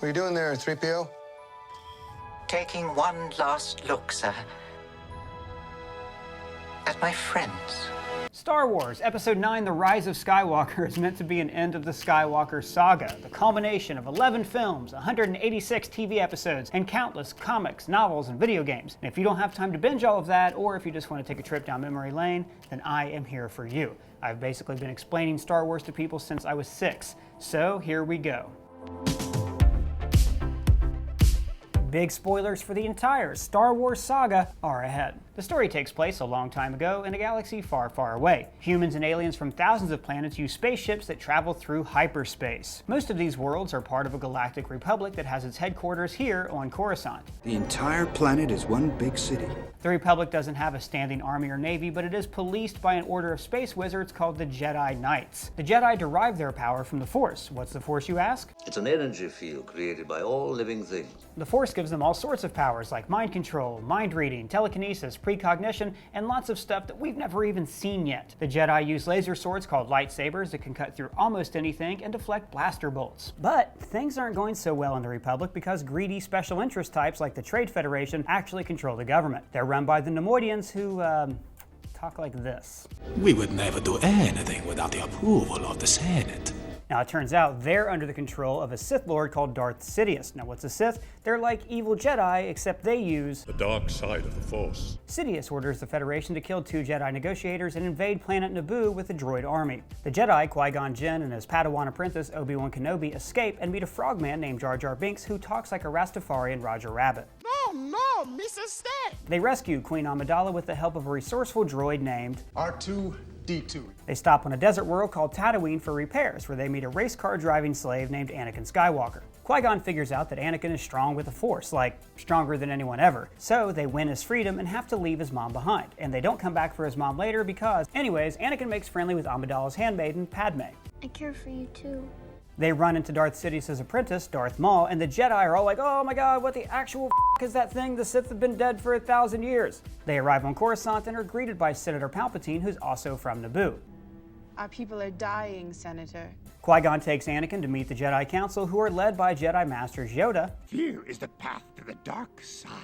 What are you doing there, 3PO? Taking one last look, sir, at my friends. Star Wars Episode 9 The Rise of Skywalker is meant to be an end of the Skywalker Saga, the culmination of 11 films, 186 TV episodes, and countless comics, novels, and video games. And if you don't have time to binge all of that, or if you just want to take a trip down memory lane, then I am here for you. I've basically been explaining Star Wars to people since I was 6, so here we go. Big spoilers for the entire Star Wars saga are ahead. The story takes place a long time ago in a galaxy far, far away. Humans and aliens from thousands of planets use spaceships that travel through hyperspace. Most of these worlds are part of a galactic republic that has its headquarters here on Coruscant. The entire planet is one big city. The Republic doesn't have a standing army or navy, but it is policed by an order of space wizards called the Jedi Knights. The Jedi derive their power from the Force. What's the Force, you ask? It's an energy field created by all living things. The Force gives them all sorts of powers like mind control, mind reading, telekinesis, precognition, and lots of stuff that we've never even seen yet. The Jedi use laser swords called lightsabers that can cut through almost anything and deflect blaster bolts. But things aren't going so well in the Republic because greedy special interest types like the Trade Federation actually control the government. They're run by the Neimoidians who, talk like this. We would never do anything without the approval of the Senate. Now, it turns out they're under the control of a Sith Lord called Darth Sidious. Now, what's a Sith? They're like evil Jedi, except they use the dark side of the Force. Sidious orders the Federation to kill 2 Jedi negotiators and invade planet Naboo with a droid army. The Jedi, Qui-Gon Jinn, and his Padawan apprentice Obi-Wan Kenobi escape and meet a frogman named Jar Jar Binks who talks like a Rastafarian Roger Rabbit. No, Mrs. Stay! They rescue Queen Amidala with the help of a resourceful droid named R2-D2. They stop on a desert world called Tatooine for repairs, where they meet a race car driving slave named Anakin Skywalker. Qui-Gon figures out that Anakin is strong with the Force, like stronger than anyone ever. So they win his freedom and have to leave his mom behind. And they don't come back for his mom later because, anyways, Anakin makes friendly with Amidala's handmaiden, Padme. I care for you too. They run into Darth Sidious's apprentice, Darth Maul, and the Jedi are all like, oh my god, what the actual f*** is that thing? The Sith have been dead for 1,000 years. They arrive on Coruscant and are greeted by Senator Palpatine, who's also from Naboo. Our people are dying, Senator. Qui-Gon takes Anakin to meet the Jedi Council, who are led by Jedi Masters Yoda. Here is the path to the dark side.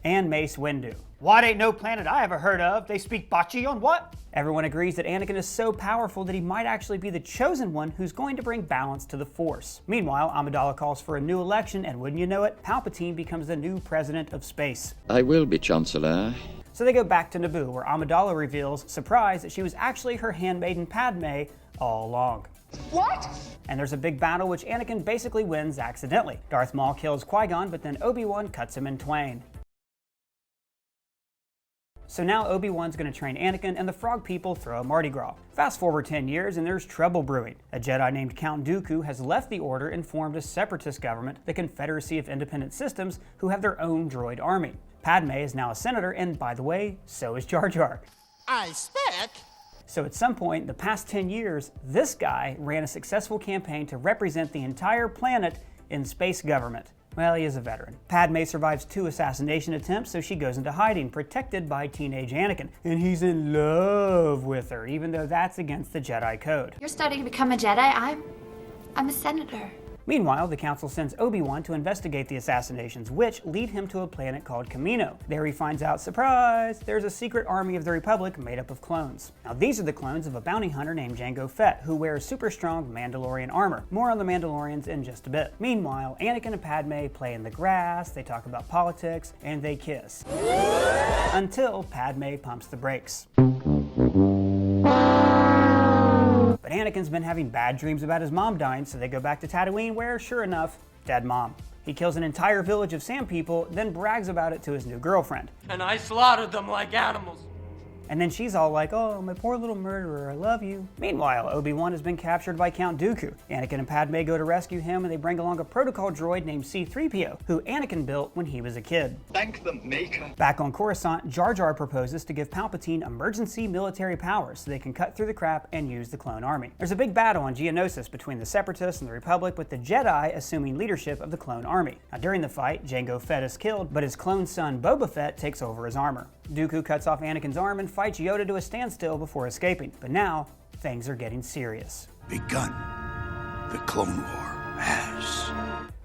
And Mace Windu. What ain't no planet I ever heard of? They speak Bocce on what? Everyone agrees that Anakin is so powerful that he might actually be the chosen one who's going to bring balance to the Force. Meanwhile, Amidala calls for a new election, and wouldn't you know it, Palpatine becomes the new president of space. I will be Chancellor. So they go back to Naboo, where Amidala reveals, surprise, that she was actually her handmaiden Padme all along. What? And there's a big battle which Anakin basically wins accidentally. Darth Maul kills Qui-Gon, but then Obi-Wan cuts him in twain. So now Obi-Wan's going to train Anakin, and the Frog people throw a Mardi Gras. Fast forward 10 years, and there's trouble brewing. A Jedi named Count Dooku has left the Order and formed a separatist government, the Confederacy of Independent Systems, who have their own droid army. Padme is now a senator, and by the way, so is Jar Jar. I spec. So at some point in the past 10 years, this guy ran a successful campaign to represent the entire planet in space government. Well, he is a veteran. Padme survives 2 assassination attempts, so she goes into hiding, protected by teenage Anakin. And he's in love with her, even though that's against the Jedi Code. You're starting to become a Jedi. I'm a senator. Meanwhile, the Council sends Obi-Wan to investigate the assassinations, which lead him to a planet called Kamino. There he finds out, surprise, there's a secret army of the Republic made up of clones. Now these are the clones of a bounty hunter named Jango Fett, who wears super strong Mandalorian armor. More on the Mandalorians in just a bit. Meanwhile, Anakin and Padme play in the grass, they talk about politics, and they kiss. Until Padme pumps the brakes. But Anakin's been having bad dreams about his mom dying, so they go back to Tatooine where, sure enough, dead mom. He kills an entire village of sand people, then brags about it to his new girlfriend. And I slaughtered them like animals. And then she's all like, oh, my poor little murderer, I love you. Meanwhile, Obi-Wan has been captured by Count Dooku. Anakin and Padme go to rescue him, and they bring along a protocol droid named C-3PO, who Anakin built when he was a kid. Thank the Maker. Back on Coruscant, Jar Jar proposes to give Palpatine emergency military powers so they can cut through the crap and use the clone army. There's a big battle on Geonosis between the Separatists and the Republic, with the Jedi assuming leadership of the clone army. Now, during the fight, Jango Fett is killed, but his clone son Boba Fett takes over his armor. Dooku cuts off Anakin's arm and fights Yoda to a standstill before escaping. But now, things are getting serious. Begun. The Clone War has.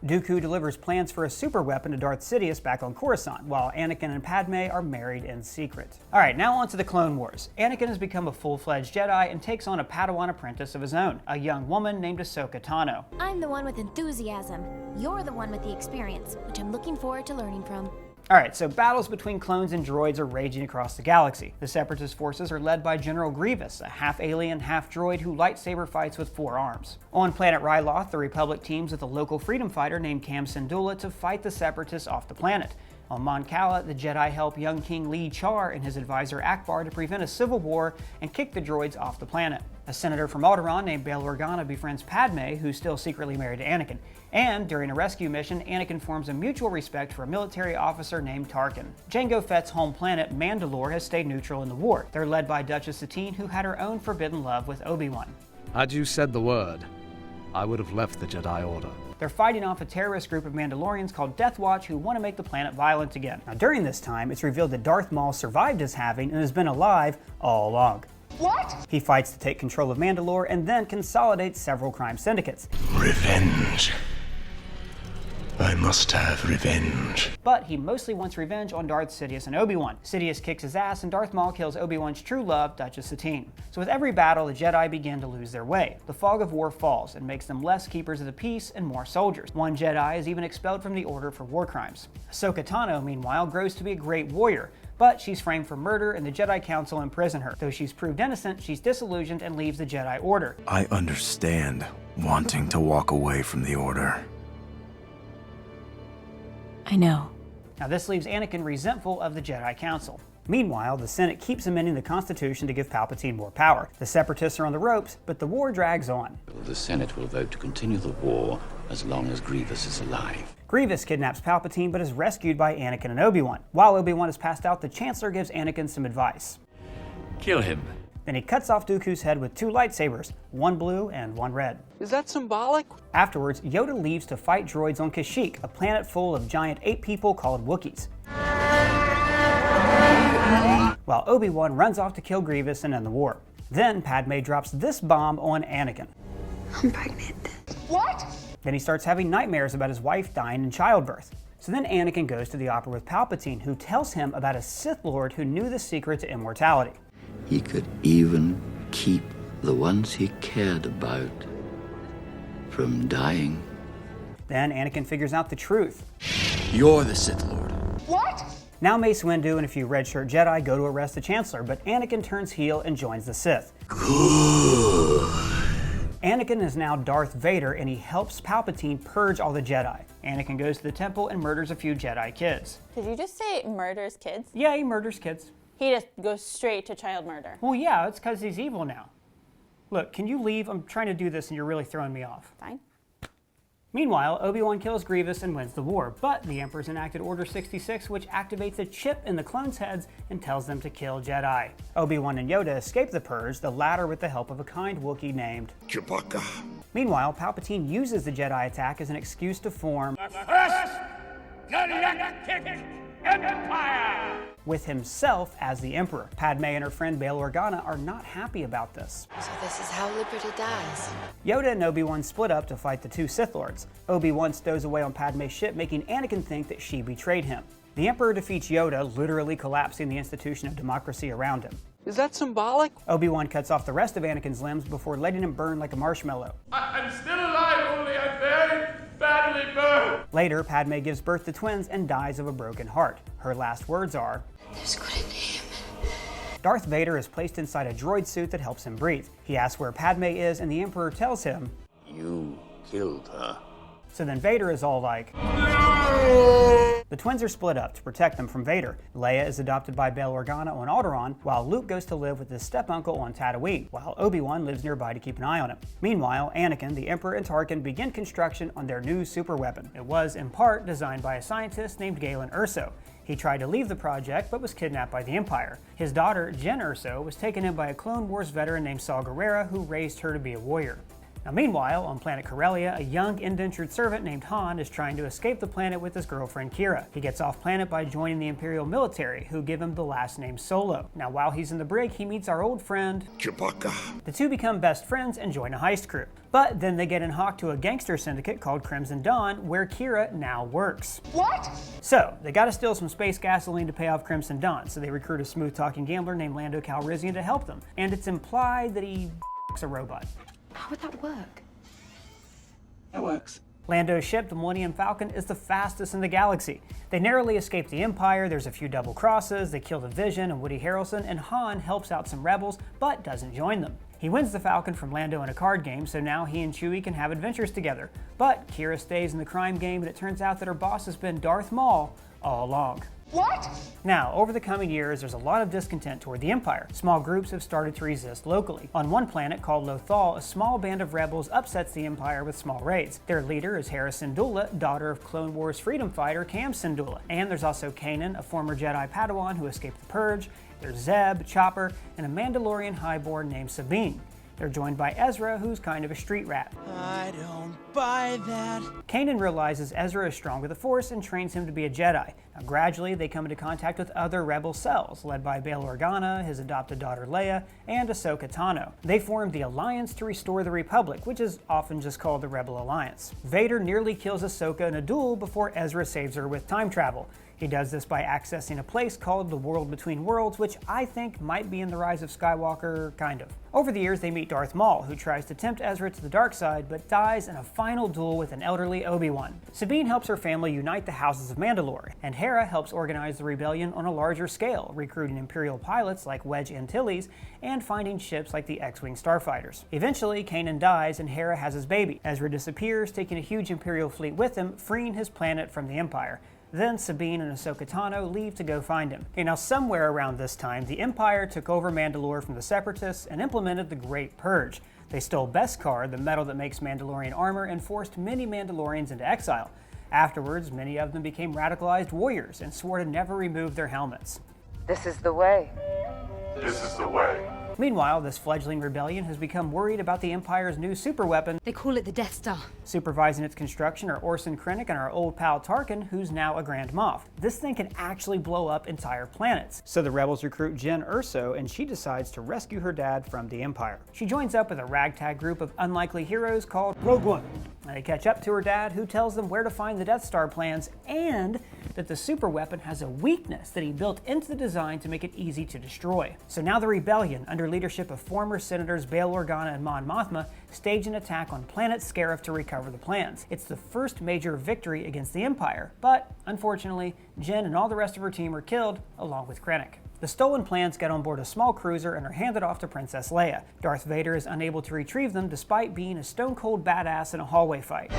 Dooku delivers plans for a super weapon to Darth Sidious back on Coruscant, while Anakin and Padme are married in secret. Alright, now on to the Clone Wars. Anakin has become a full-fledged Jedi and takes on a Padawan apprentice of his own, a young woman named Ahsoka Tano. I'm the one with enthusiasm. You're the one with the experience, which I'm looking forward to learning from. Alright, so battles between clones and droids are raging across the galaxy. The Separatist forces are led by General Grievous, a half-alien, half-droid who lightsaber fights with 4 arms. On planet Ryloth, the Republic teams with a local freedom fighter named Cam Syndulla to fight the Separatists off the planet. On Mon Cala, the Jedi help young King Lee Char and his advisor Akbar to prevent a civil war and kick the droids off the planet. A senator from Alderaan named Bail Organa befriends Padme, who's still secretly married to Anakin. And during a rescue mission, Anakin forms a mutual respect for a military officer named Tarkin. Jango Fett's home planet, Mandalore, has stayed neutral in the war. They're led by Duchess Satine, who had her own forbidden love with Obi-Wan. Had you said the word, I would have left the Jedi Order. They're fighting off a terrorist group of Mandalorians called Death Watch who want to make the planet violent again. Now during this time, it's revealed that Darth Maul survived his halving and has been alive all along. What? He fights to take control of Mandalore and then consolidates several crime syndicates. Revenge. I must have revenge. But he mostly wants revenge on Darth Sidious and Obi-Wan. Sidious kicks his ass and Darth Maul kills Obi-Wan's true love, Duchess Satine. So with every battle, the Jedi begin to lose their way. The fog of war falls and makes them less keepers of the peace and more soldiers. One Jedi is even expelled from the Order for war crimes. Ahsoka Tano, meanwhile, grows to be a great warrior, but she's framed for murder and the Jedi Council imprison her. Though she's proved innocent, she's disillusioned and leaves the Jedi Order. I understand wanting to walk away from the Order. I know. Now this leaves Anakin resentful of the Jedi Council. Meanwhile, the Senate keeps amending the Constitution to give Palpatine more power. The Separatists are on the ropes, but the war drags on. The Senate will vote to continue the war as long as Grievous is alive. Grievous kidnaps Palpatine but is rescued by Anakin and Obi-Wan. While Obi-Wan is passed out, the Chancellor gives Anakin some advice. Kill him. Then he cuts off Dooku's head with 2 lightsabers, one blue and one red. Is that symbolic? Afterwards, Yoda leaves to fight droids on Kashyyyk, a planet full of giant ape people called Wookiees. While Obi-Wan runs off to kill Grievous and end the war. Then Padme drops this bomb on Anakin. I'm pregnant. What? Then he starts having nightmares about his wife dying in childbirth. So then Anakin goes to the opera with Palpatine, who tells him about a Sith Lord who knew the secret to immortality. He could even keep the ones he cared about from dying. Then Anakin figures out the truth. You're the Sith Lord. What? Now Mace Windu and a few red shirt Jedi go to arrest the Chancellor, but Anakin turns heel and joins the Sith. Good. Anakin is now Darth Vader and he helps Palpatine purge all the Jedi. Anakin goes to the temple and murders a few Jedi kids. Did you just say murders kids? Yeah, he murders kids. He just goes straight to child murder. Well, yeah, it's because he's evil now. Look, can you leave? I'm trying to do this and you're really throwing me off. Fine. Meanwhile, Obi-Wan kills Grievous and wins the war, but the Emperor's enacted Order 66, which activates a chip in the clones' heads and tells them to kill Jedi. Obi-Wan and Yoda escape the Purge, the latter with the help of a kind Wookiee named Chewbacca. Meanwhile, Palpatine uses the Jedi attack as an excuse to form Empire! with himself as the Emperor. Padme and her friend Bail Organa are not happy about this. So this is how liberty dies. Yoda and Obi-Wan split up to fight the 2 Sith Lords. Obi-Wan stows away on Padme's ship, making Anakin think that she betrayed him. The Emperor defeats Yoda, literally collapsing the institution of democracy around him. Is that symbolic? Obi-Wan cuts off the rest of Anakin's limbs before letting him burn like a marshmallow. I'm still alive, only I'm very badly burned. Later, Padme gives birth to twins and dies of a broken heart. Her last words are, There's good in him. Darth Vader is placed inside a droid suit that helps him breathe. He asks where Padme is and the Emperor tells him, You killed her. So then Vader is all like, no! The twins are split up to protect them from Vader. Leia is adopted by Bail Organa on Alderaan, while Luke goes to live with his step-uncle on Tatooine, while Obi-Wan lives nearby to keep an eye on him. Meanwhile, Anakin, the Emperor, and Tarkin begin construction on their new super weapon. It was, in part, designed by a scientist named Galen Erso. He tried to leave the project, but was kidnapped by the Empire. His daughter, Jen Erso, was taken in by a Clone Wars veteran named Saw Gerrera, who raised her to be a warrior. Now meanwhile, on planet Corellia, a young indentured servant named Han is trying to escape the planet with his girlfriend Kira. He gets off planet by joining the Imperial military, who give him the last name Solo. Now while he's in the brig, he meets our old friend Chewbacca. The two become best friends and join a heist crew. But then they get in hock to a gangster syndicate called Crimson Dawn, where Kira now works. What? So, they gotta steal some space gasoline to pay off Crimson Dawn, so they recruit a smooth-talking gambler named Lando Calrissian to help them. And it's implied that he a robot. How would that work? It works. Lando's ship, the Millennium Falcon, is the fastest in the galaxy. They narrowly escape the Empire, there's a few double crosses, they kill the Vision and Woody Harrelson, and Han helps out some rebels, but doesn't join them. He wins the Falcon from Lando in a card game, so now he and Chewie can have adventures together. But Kira stays in the crime game, and it turns out that her boss has been Darth Maul all along. What? Now, over the coming years, there's a lot of discontent toward the Empire. Small groups have started to resist locally. On one planet called Lothal, a small band of rebels upsets the Empire with small raids. Their leader is Hera Syndulla, daughter of Clone Wars freedom fighter Cam Syndulla. And there's also Kanan, a former Jedi Padawan who escaped the Purge. There's Zeb, Chopper, and a Mandalorian highborn named Sabine. They're joined by Ezra, who's kind of a street rat. I don't buy that. Kanan realizes Ezra is strong with the Force and trains him to be a Jedi. Now, gradually, they come into contact with other rebel cells, led by Bail Organa, his adopted daughter Leia, and Ahsoka Tano. They form the Alliance to restore the Republic, which is often just called the Rebel Alliance. Vader nearly kills Ahsoka in a duel before Ezra saves her with time travel. He does this by accessing a place called the World Between Worlds, which I think might be in The Rise of Skywalker, kind of. Over the years, they meet Darth Maul, who tries to tempt Ezra to the dark side, but dies in a final duel with an elderly Obi-Wan. Sabine helps her family unite the houses of Mandalore, and Hera helps organize the rebellion on a larger scale, recruiting Imperial pilots like Wedge Antilles, and finding ships like the X-Wing starfighters. Eventually, Kanan dies and Hera has his baby. Ezra disappears, taking a huge Imperial fleet with him, freeing his planet from the Empire. Then Sabine and Ahsoka Tano leave to go find him. Okay, now somewhere around this time, the Empire took over Mandalore from the Separatists and implemented the Great Purge. They stole Beskar, the metal that makes Mandalorian armor, and forced many Mandalorians into exile. Afterwards, many of them became radicalized warriors and swore to never remove their helmets. This is the way. This is the way. Meanwhile, this fledgling rebellion has become worried about the Empire's new superweapon. They call it the Death Star. Supervising its construction are Orson Krennic and our old pal Tarkin, who's now a Grand Moff. This thing can actually blow up entire planets. So the rebels recruit Jyn Erso, and she decides to rescue her dad from the Empire. She joins up with a ragtag group of unlikely heroes called Rogue One. And they catch up to her dad, who tells them where to find the Death Star plans and that the superweapon has a weakness that he built into the design to make it easy to destroy. So now the rebellion, under leadership of former Senators Bail Organa and Mon Mothma, stage an attack on planet Scarif to recover the plans. It's the first major victory against the Empire, but unfortunately, Jyn and all the rest of her team are killed, along with Krennic. The stolen plans get on board a small cruiser and are handed off to Princess Leia. Darth Vader is unable to retrieve them despite being a stone-cold badass in a hallway fight.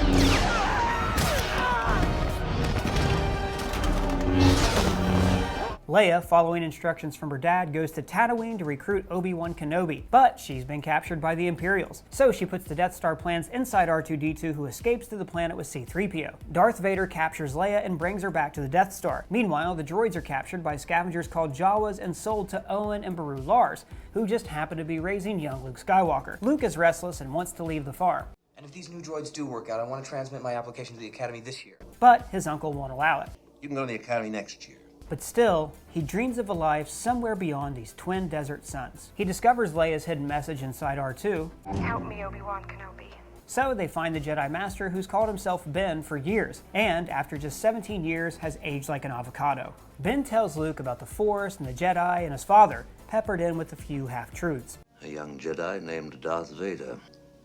Leia, following instructions from her dad, goes to Tatooine to recruit Obi-Wan Kenobi, but she's been captured by the Imperials. So she puts the Death Star plans inside R2-D2, who escapes to the planet with C-3PO. Darth Vader captures Leia and brings her back to the Death Star. Meanwhile, the droids are captured by scavengers called Jawas and sold to Owen and Beru Lars, who just happen to be raising young Luke Skywalker. Luke is restless and wants to leave the farm. And if these new droids do work out, I want to transmit my application to the Academy this year. But his uncle won't allow it. You can go to the Academy next year. But still, he dreams of a life somewhere beyond these twin desert suns. He discovers Leia's hidden message inside R2. Help me, Obi-Wan Kenobi. So they find the Jedi Master, who's called himself Ben for years, and after just 17 years has aged like an avocado. Ben tells Luke about the Force and the Jedi and his father, peppered in with a few half-truths. A young Jedi named Darth Vader.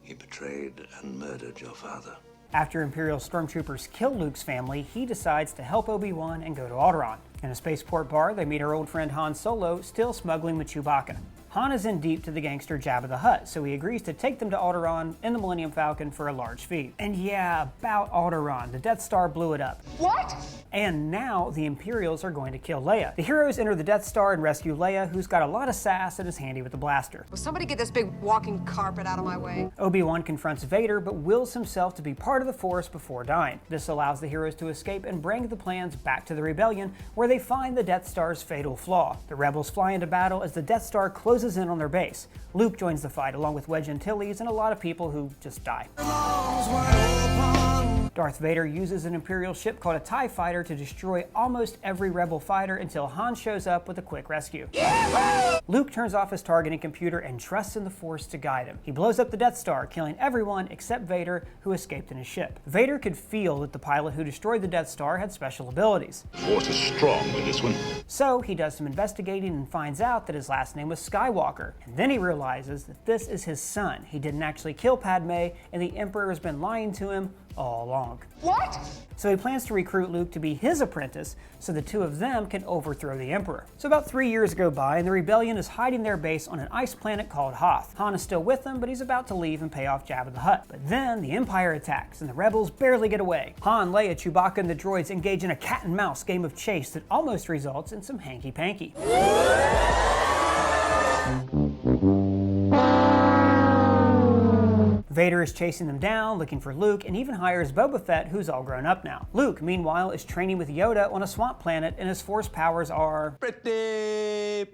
He betrayed and murdered your father. After Imperial stormtroopers kill Luke's family, he decides to help Obi-Wan and go to Alderaan. In a spaceport bar, they meet our old friend Han Solo, still smuggling with Chewbacca. Han is in deep to the gangster Jabba the Hutt, so he agrees to take them to Alderaan in the Millennium Falcon for a large fee. And yeah, about Alderaan, the Death Star blew it up. What? And now the Imperials are going to kill Leia. The heroes enter the Death Star and rescue Leia, who's got a lot of sass and is handy with a blaster. Will somebody get this big walking carpet out of my way? Obi-Wan confronts Vader, but wills himself to be part of the Force before dying. This allows the heroes to escape and bring the plans back to the Rebellion, where they find the Death Star's fatal flaw. The rebels fly into battle as the Death Star closes closes in on their base. Luke joins the fight along with Wedge Antilles and a lot of people who just die. Darth Vader uses an Imperial ship called a TIE Fighter to destroy almost every Rebel fighter until Han shows up with a quick rescue. Luke turns off his targeting computer and trusts in the Force to guide him. He blows up the Death Star, killing everyone except Vader, who escaped in his ship. Vader could feel that the pilot who destroyed the Death Star had special abilities. Force is strong with this one. So he does some investigating and finds out that his last name was Skywalker. And then he realizes that this is his son. He didn't actually kill Padme, and the Emperor has been lying to him all along. What? So he plans to recruit Luke to be his apprentice so the two of them can overthrow the Emperor. So about 3 years go by and the rebellion is hiding their base on an ice planet called Hoth. Han is still with them, but he's about to leave and pay off Jabba the Hutt. But then the Empire attacks and the rebels barely get away. Han, Leia, Chewbacca, and the droids engage in a cat and mouse game of chase that almost results in some hanky-panky. Vader is chasing them down, looking for Luke, and even hires Boba Fett, who's all grown up now. Luke, meanwhile, is training with Yoda on a swamp planet, and his Force powers are pretty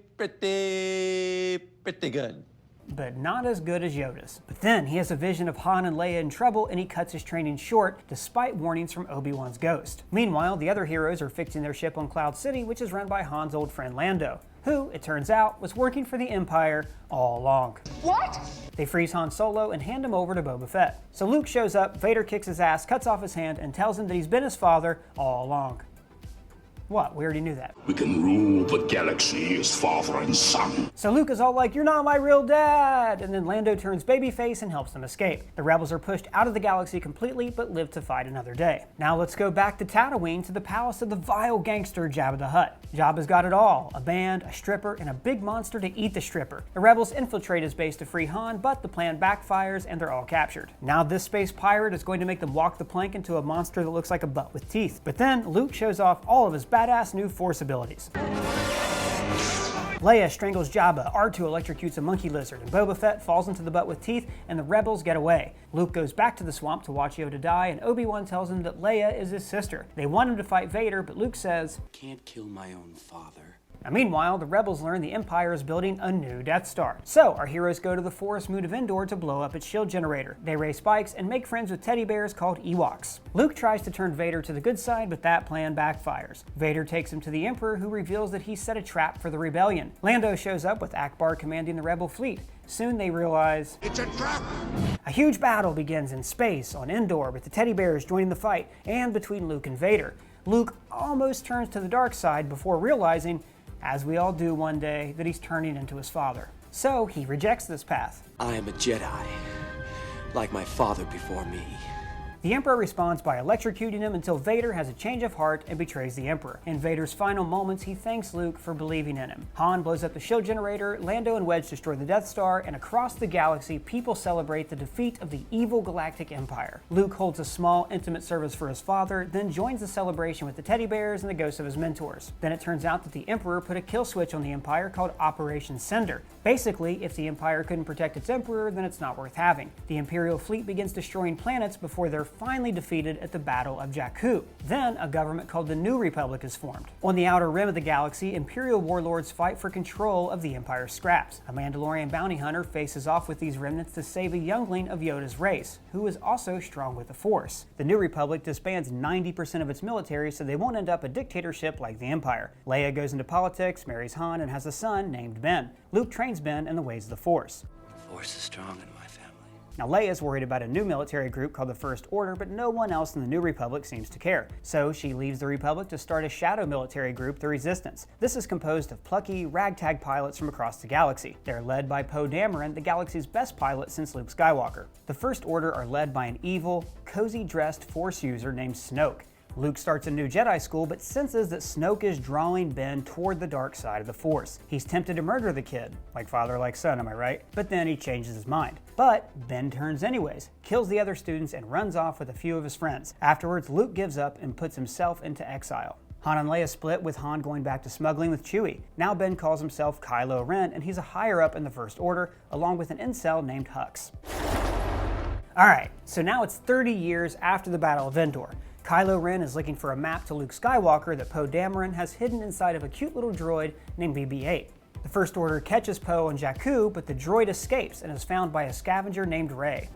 good. But not as good as Yoda's. But then he has a vision of Han and Leia in trouble, and he cuts his training short, despite warnings from Obi-Wan's ghost. Meanwhile, the other heroes are fixing their ship on Cloud City, which is run by Han's old friend Lando, who, it turns out, was working for the Empire all along. What? They freeze Han Solo and hand him over to Boba Fett. So Luke shows up, Vader kicks his ass, cuts off his hand, and tells him that he's been his father all along. What? We already knew that. We can rule the galaxy as father and son. So Luke is all like, "You're not my real dad!" And then Lando turns babyface and helps them escape. The rebels are pushed out of the galaxy completely, but live to fight another day. Now let's go back to Tatooine to the palace of the vile gangster Jabba the Hutt. Jabba's got it all: a band, a stripper, and a big monster to eat the stripper. The rebels infiltrate his base to free Han, but the plan backfires and they're all captured. Now this space pirate is going to make them walk the plank into a monster that looks like a butt with teeth. But then Luke shows off all of his badass new Force abilities. Leia strangles Jabba, R2 electrocutes a monkey lizard, and Boba Fett falls into the butt with teeth, and the rebels get away. Luke goes back to the swamp to watch Yoda die, and Obi-Wan tells him that Leia is his sister. They want him to fight Vader, but Luke says, "Can't kill my own father." Now, meanwhile, the rebels learn the Empire is building a new Death Star. So our heroes go to the forest moon of Endor to blow up its shield generator. They raise spikes and make friends with teddy bears called Ewoks. Luke tries to turn Vader to the good side, but that plan backfires. Vader takes him to the Emperor, who reveals that he set a trap for the rebellion. Lando shows up with Akbar commanding the rebel fleet. Soon they realize it's a trap. A huge battle begins in space on Endor, with the teddy bears joining the fight, and between Luke and Vader. Luke almost turns to the dark side before realizing, as we all do one day, that he's turning into his father. So he rejects this path. I am a Jedi, like my father before me. The Emperor responds by electrocuting him until Vader has a change of heart and betrays the Emperor. In Vader's final moments, he thanks Luke for believing in him. Han blows up the shield generator, Lando and Wedge destroy the Death Star, and across the galaxy, people celebrate the defeat of the evil galactic empire. Luke holds a small, intimate service for his father, then joins the celebration with the teddy bears and the ghosts of his mentors. Then it turns out that the Emperor put a kill switch on the Empire called Operation Cinder. Basically, if the Empire couldn't protect its Emperor, then it's not worth having. The Imperial fleet begins destroying planets before they're finally defeated at the Battle of Jakku. Then a government called the New Republic is formed. On the outer rim of the galaxy, Imperial warlords fight for control of the Empire's scraps. A Mandalorian bounty hunter faces off with these remnants to save a youngling of Yoda's race, who is also strong with the Force. The New Republic disbands 90% of its military so they won't end up a dictatorship like the Empire. Leia goes into politics, marries Han, and has a son named Ben. Luke trains Ben in the ways of the Force. The Force is strong in my family. Now Leia's worried about a new military group called the First Order, but no one else in the New Republic seems to care. So she leaves the Republic to start a shadow military group, the Resistance. This is composed of plucky, ragtag pilots from across the galaxy. They're led by Poe Dameron, the galaxy's best pilot since Luke Skywalker. The First Order are led by an evil, cozy-dressed Force user named Snoke. Luke starts a new Jedi school, but senses that Snoke is drawing Ben toward the dark side of the Force. He's tempted to murder the kid. Like father, like son, am I right? But then he changes his mind. But Ben turns anyways, kills the other students, and runs off with a few of his friends. Afterwards, Luke gives up and puts himself into exile. Han and Leia split, with Han going back to smuggling with Chewie. Now Ben calls himself Kylo Ren, and he's a higher up in the First Order, along with an incel named Hux. Alright, so now it's 30 years after the Battle of Endor. Kylo Ren is looking for a map to Luke Skywalker that Poe Dameron has hidden inside of a cute little droid named BB-8. The First Order catches Poe on Jakku, but the droid escapes and is found by a scavenger named Rey.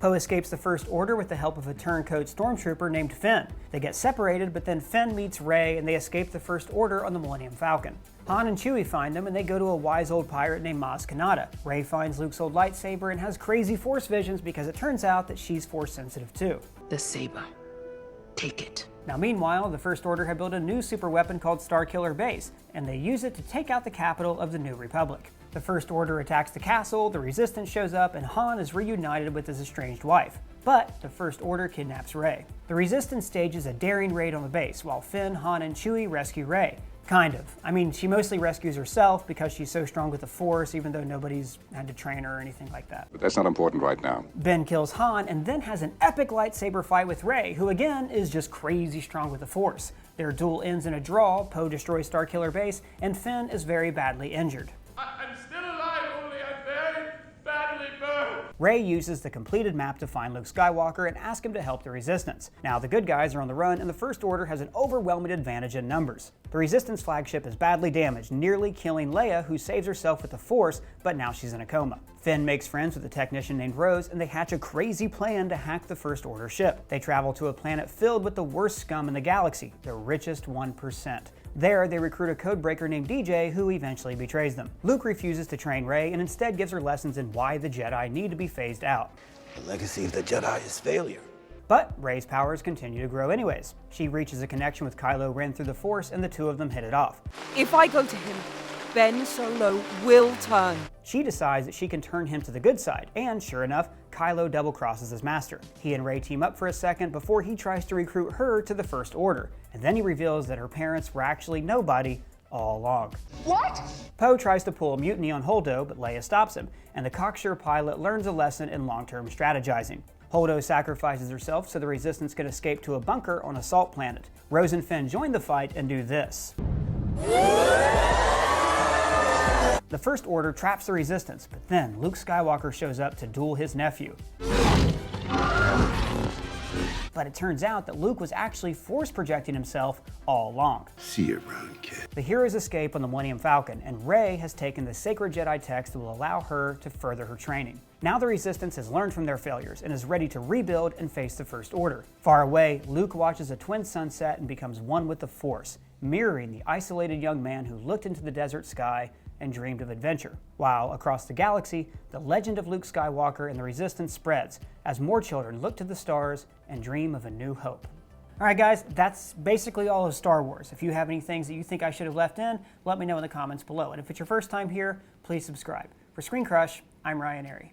Poe escapes the First Order with the help of a turncoat stormtrooper named Finn. They get separated, but then Finn meets Rey and they escape the First Order on the Millennium Falcon. Han and Chewie find them and they go to a wise old pirate named Maz Kanata. Rey finds Luke's old lightsaber and has crazy Force visions because it turns out that she's Force sensitive too. The saber. Take it. Now meanwhile, the First Order had built a new super weapon called Starkiller Base, and they use it to take out the capital of the New Republic. The First Order attacks the castle, the Resistance shows up, and Han is reunited with his estranged wife. But the First Order kidnaps Rey. The Resistance stages a daring raid on the base, while Finn, Han, and Chewie rescue Rey. Kind of. I mean, she mostly rescues herself because she's so strong with the Force, even though nobody's had to train her or anything like that. But that's not important right now. Ben kills Han and then has an epic lightsaber fight with Rey, who again is just crazy strong with the Force. Their duel ends in a draw, Poe destroys Starkiller Base, and Finn is very badly injured. I'm still alive, only I'm very badly burned. Rey uses the completed map to find Luke Skywalker and ask him to help the Resistance. Now the good guys are on the run and the First Order has an overwhelming advantage in numbers. The Resistance flagship is badly damaged, nearly killing Leia, who saves herself with the Force, but now she's in a coma. Finn makes friends with a technician named Rose and they hatch a crazy plan to hack the First Order ship. They travel to a planet filled with the worst scum in the galaxy, the richest 1%. There, they recruit a codebreaker named DJ who eventually betrays them. Luke refuses to train Rey and instead gives her lessons in why the Jedi need to be phased out. The legacy of the Jedi is failure. But Rey's powers continue to grow anyways. She reaches a connection with Kylo Ren through the Force and the two of them hit it off. If I go to him, Ben Solo will turn. She decides that she can turn him to the good side, and sure enough, Kylo double-crosses his master. He and Rey team up for a second before he tries to recruit her to the First Order, and then he reveals that her parents were actually nobody all along. What? Poe tries to pull a mutiny on Holdo, but Leia stops him, and the cocksure pilot learns a lesson in long-term strategizing. Holdo sacrifices herself so the Resistance can escape to a bunker on a salt planet. Rose and Finn join the fight and do this. The First Order traps the Resistance, but then Luke Skywalker shows up to duel his nephew. But it turns out that Luke was actually Force projecting himself all along. See you around, kid. The heroes escape on the Millennium Falcon, and Rey has taken the sacred Jedi text that will allow her to further her training. Now the Resistance has learned from their failures and is ready to rebuild and face the First Order. Far away, Luke watches a twin sunset and becomes one with the Force, mirroring the isolated young man who looked into the desert sky and dreamed of adventure. While across the galaxy, the legend of Luke Skywalker and the Resistance spreads as more children look to the stars and dream of a new hope. Alright guys, that's basically all of Star Wars. If you have any things that you think I should have left in, let me know in the comments below. And if it's your first time here, please subscribe. For Screen Crush, I'm Ryan Arey.